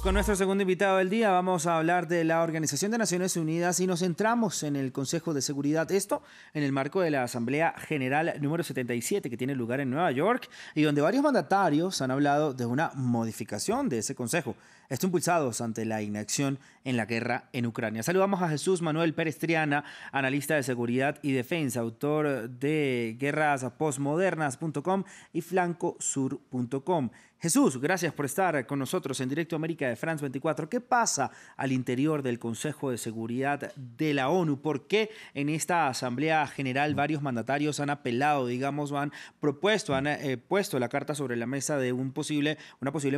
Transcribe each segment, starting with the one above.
Con nuestro segundo invitado del día vamos a hablar de la Organización de Naciones Unidas y nos centramos en el Consejo de Seguridad. Esto en el marco de la Asamblea General número 77 que tiene lugar en Nueva York y donde varios mandatarios han hablado de una modificación de ese Consejo. Esto impulsados ante la inacción en la guerra en Ucrania. Saludamos a Jesús Manuel Pérez Triana, analista de seguridad y defensa, autor de guerraspostmodernas.com y flancosur.com. Jesús, gracias por estar con nosotros en Directo América de France 24. ¿Qué pasa al interior del Consejo de Seguridad de la ONU? ¿Por qué en esta Asamblea General varios mandatarios han apelado, digamos, o han propuesto, han puesto la carta sobre la mesa de una posible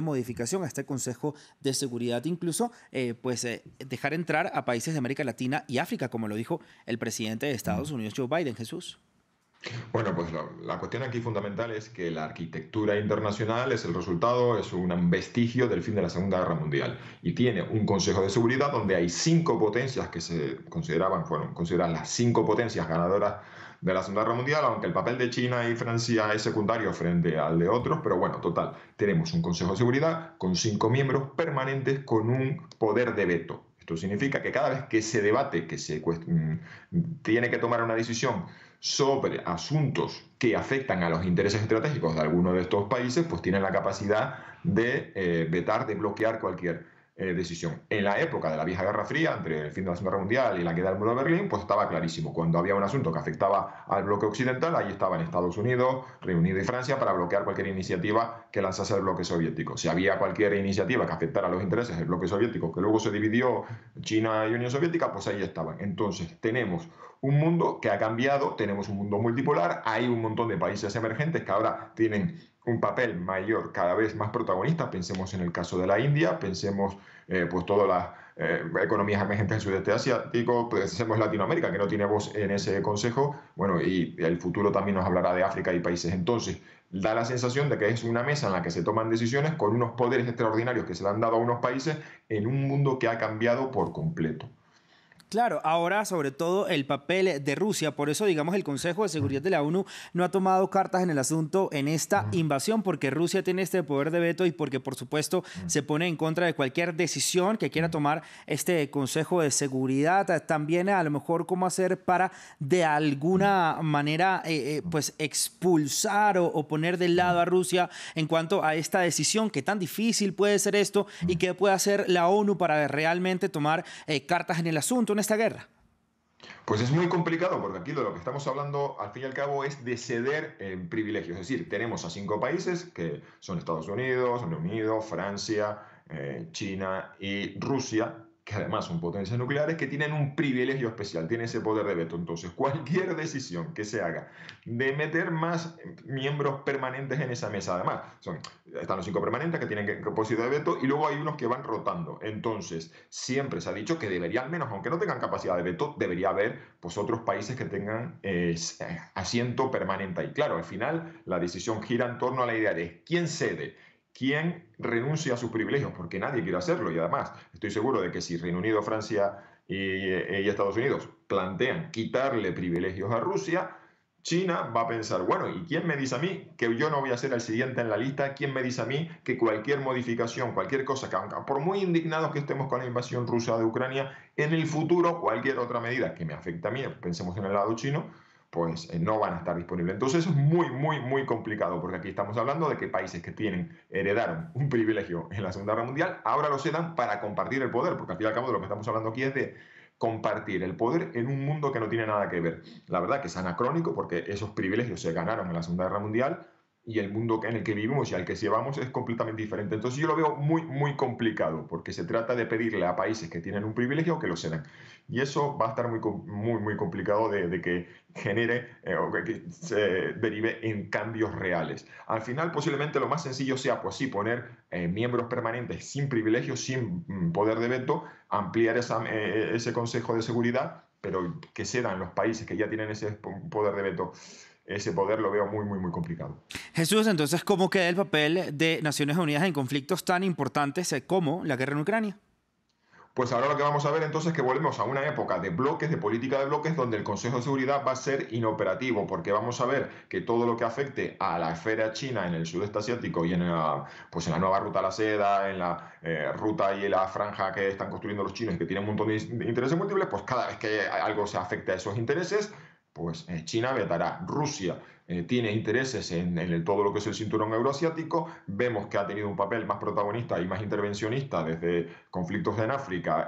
modificación a este Consejo de Seguridad? Incluso, dejar entrar a países de América Latina y África, como lo dijo el presidente de Estados Unidos, Joe Biden. Jesús. Bueno, pues la cuestión aquí fundamental es que la arquitectura internacional es el resultado, es un vestigio del fin de la Segunda Guerra Mundial y tiene un Consejo de Seguridad donde hay 5 potencias que se fueron consideradas las 5 potencias ganadoras de la Segunda Guerra Mundial, aunque el papel de China y Francia es secundario frente al de otros, pero bueno, total, tenemos un Consejo de Seguridad con 5 miembros permanentes con un poder de veto. Esto significa que cada vez que se debate, tiene que tomar una decisión sobre asuntos que afectan a los intereses estratégicos de alguno de estos países, pues tienen la capacidad de vetar, de bloquear cualquier decisión. En la época de la vieja Guerra Fría, entre el fin de la Segunda Guerra Mundial y la queda del muro de Berlín, pues estaba clarísimo. Cuando había un asunto que afectaba al bloque occidental, ahí estaban Estados Unidos, Reino Unido y Francia para bloquear cualquier iniciativa que lanzase el bloque soviético. Si había cualquier iniciativa que afectara a los intereses del bloque soviético, que luego se dividió China y Unión Soviética, pues ahí estaban. Entonces, tenemos un mundo que ha cambiado, tenemos un mundo multipolar, hay un montón de países emergentes que ahora tienen un papel mayor, cada vez más protagonista. Pensemos en el caso de la India, pensemos pues todas las economías emergentes del sudeste asiático, pensemos en Latinoamérica, que no tiene voz en ese consejo, bueno, y el futuro también nos hablará de África y países. Entonces, da la sensación de que es una mesa en la que se toman decisiones con unos poderes extraordinarios que se le han dado a unos países en un mundo que ha cambiado por completo. Claro, ahora sobre todo el papel de Rusia, por eso digamos el Consejo de Seguridad de la ONU no ha tomado cartas en el asunto en esta invasión, porque Rusia tiene este poder de veto y porque por supuesto se pone en contra de cualquier decisión que quiera tomar este Consejo de Seguridad. También a lo mejor cómo hacer para de alguna manera pues expulsar o poner de lado a Rusia en cuanto a esta decisión, que tan difícil puede ser esto y qué puede hacer la ONU para realmente tomar cartas en el asunto esta guerra. Pues es muy complicado porque aquí de lo que estamos hablando al fin y al cabo es de ceder en privilegios. Es decir, tenemos a 5 países que son Estados Unidos, Reino Unido, Francia, China y Rusia, que además son potencias nucleares, que tienen un privilegio especial, tienen ese poder de veto. Entonces, cualquier decisión que se haga de meter más miembros permanentes en esa mesa, además, están los 5 permanentes que tienen capacidad de veto y luego hay unos que van rotando. Entonces, siempre se ha dicho que debería, al menos, aunque no tengan capacidad de veto, debería haber pues, otros países que tengan asiento permanente. Y claro, al final la decisión gira en torno a la idea de quién cede, quién renuncia a sus privilegios, porque nadie quiere hacerlo. Y además, estoy seguro de que si Reino Unido, Francia y Estados Unidos plantean quitarle privilegios a Rusia, China va a pensar, bueno, ¿y quién me dice a mí que yo no voy a ser el siguiente en la lista? ¿Quién me dice a mí que cualquier modificación, cualquier cosa, que por muy indignados que estemos con la invasión rusa de Ucrania, en el futuro cualquier otra medida que me afecte a mí, pensemos en el lado chino, pues no van a estar disponibles. Entonces es muy, muy, muy complicado, porque aquí estamos hablando de que países que heredaron un privilegio en la Segunda Guerra Mundial, ahora lo cedan para compartir el poder, porque al fin y al cabo de lo que estamos hablando aquí es de compartir el poder en un mundo que no tiene nada que ver. La verdad que es anacrónico, porque esos privilegios se ganaron en la Segunda Guerra Mundial, y el mundo en el que vivimos y al que llevamos es completamente diferente. Entonces yo lo veo muy, muy complicado, porque se trata de pedirle a países que tienen un privilegio que lo cedan. Y eso va a estar muy, muy, muy complicado de que genere o que se derive en cambios reales. Al final, posiblemente lo más sencillo sea, pues sí, poner miembros permanentes sin privilegios, sin poder de veto, ampliar ese Consejo de Seguridad, pero que cedan los países que ya tienen ese poder de veto. Ese poder lo veo muy, muy, muy complicado. Jesús, entonces, ¿cómo queda el papel de Naciones Unidas en conflictos tan importantes como la guerra en Ucrania? Pues ahora lo que vamos a ver entonces es que volvemos a una época de bloques, de política de bloques, donde el Consejo de Seguridad va a ser inoperativo, porque vamos a ver que todo lo que afecte a la esfera china en el sudeste asiático y pues en la nueva ruta a la seda, en la ruta y la franja que están construyendo los chinos, que tienen un montón de intereses múltiples, pues cada vez que algo se afecte a esos intereses, pues China vetará. Rusia tiene intereses en todo lo que es el cinturón euroasiático. Vemos que ha tenido un papel más protagonista y más intervencionista desde conflictos en África,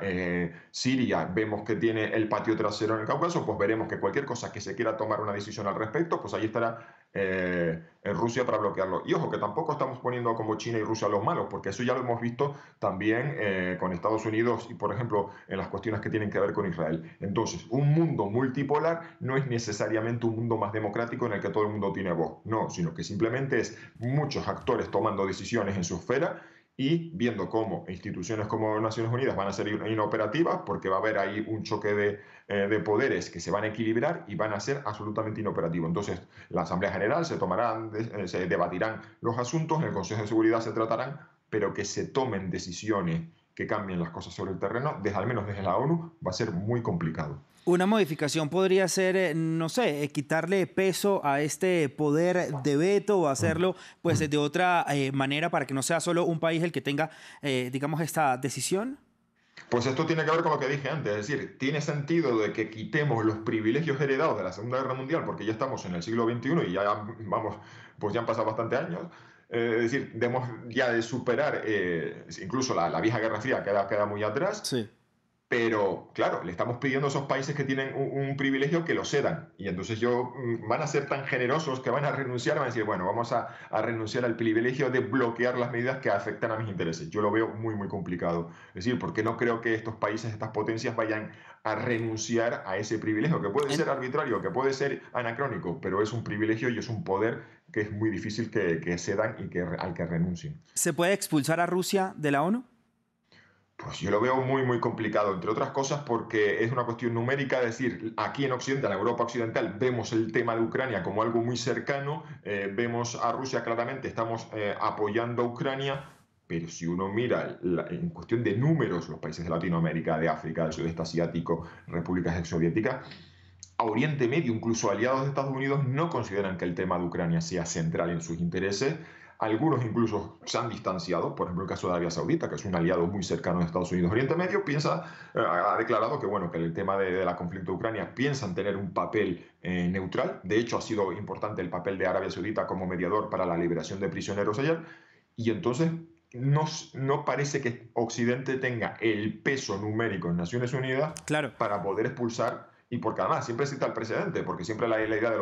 Siria. Vemos que tiene el patio trasero en el Cáucaso. Pues veremos que cualquier cosa que se quiera tomar una decisión al respecto, pues ahí estará en Rusia para bloquearlo. Y ojo, que tampoco estamos poniendo como China y Rusia los malos, porque eso ya lo hemos visto también con Estados Unidos y, por ejemplo, en las cuestiones que tienen que ver con Israel. Entonces, un mundo multipolar no es necesariamente un mundo más democrático en el que todo el mundo tiene voz, no, sino que simplemente es muchos actores tomando decisiones en su esfera y viendo cómo instituciones como Naciones Unidas van a ser inoperativas, porque va a haber ahí un choque de poderes que se van a equilibrar y van a ser absolutamente inoperativos. Entonces, la Asamblea General se debatirán los asuntos, en el Consejo de Seguridad se tratarán, pero que se tomen decisiones que cambien las cosas sobre el terreno, al menos desde la ONU, va a ser muy complicado. Una modificación podría ser, no sé, quitarle peso a este poder de veto o hacerlo pues de otra manera para que no sea solo un país el que tenga, digamos, esta decisión. Pues esto tiene que ver con lo que dije antes, es decir, tiene sentido de que quitemos los privilegios heredados de la Segunda Guerra Mundial, porque ya estamos en el siglo XXI y ya vamos, pues ya han pasado bastantes años. Es decir, debemos ya de superar incluso la vieja Guerra Fría, queda muy atrás. Sí. Pero, claro, le estamos pidiendo a esos países que tienen un privilegio que lo cedan. Y entonces van a ser tan generosos que van a renunciar, van a decir, bueno, vamos a renunciar al privilegio de bloquear las medidas que afectan a mis intereses. Yo lo veo muy, muy complicado. Es decir, porque no creo que estos países, estas potencias vayan a renunciar a ese privilegio, que puede ser arbitrario, que puede ser anacrónico, pero es un privilegio y es un poder que es muy difícil que cedan y al que renuncien. ¿Se puede expulsar a Rusia de la ONU? Pues yo lo veo muy, muy complicado, entre otras cosas porque es una cuestión numérica, es decir, aquí en Occidente, en la Europa occidental, vemos el tema de Ucrania como algo muy cercano, vemos a Rusia claramente, estamos apoyando a Ucrania, pero si uno mira en cuestión de números, los países de Latinoamérica, de África, del sudeste asiático, repúblicas exsoviéticas, a Oriente Medio, incluso aliados de Estados Unidos, no consideran que el tema de Ucrania sea central en sus intereses. Algunos incluso se han distanciado, por ejemplo el caso de Arabia Saudita, que es un aliado muy cercano de Estados Unidos. Oriente Medio ha declarado que, bueno, que el tema de la conflicto de Ucrania piensan tener un papel neutral. De hecho, ha sido importante el papel de Arabia Saudita como mediador para la liberación de prisioneros ayer. Y entonces no parece que Occidente tenga el peso numérico en Naciones Unidas Claro. para poder expulsar. Y porque además siempre cita el precedente, porque siempre la idea de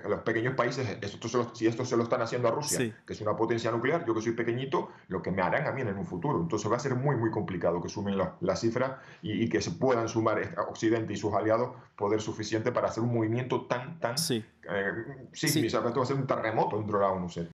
los pequeños países, si esto se lo están haciendo a Rusia, Sí. que es una potencia nuclear, yo que soy pequeñito, lo que me harán a mí en un futuro. Entonces va a ser muy, muy complicado que sumen la cifra y que se puedan sumar Occidente y sus aliados poder suficiente para hacer un movimiento tan Sí. sísmico. Sí. Esto va a ser un terremoto dentro de la ONU.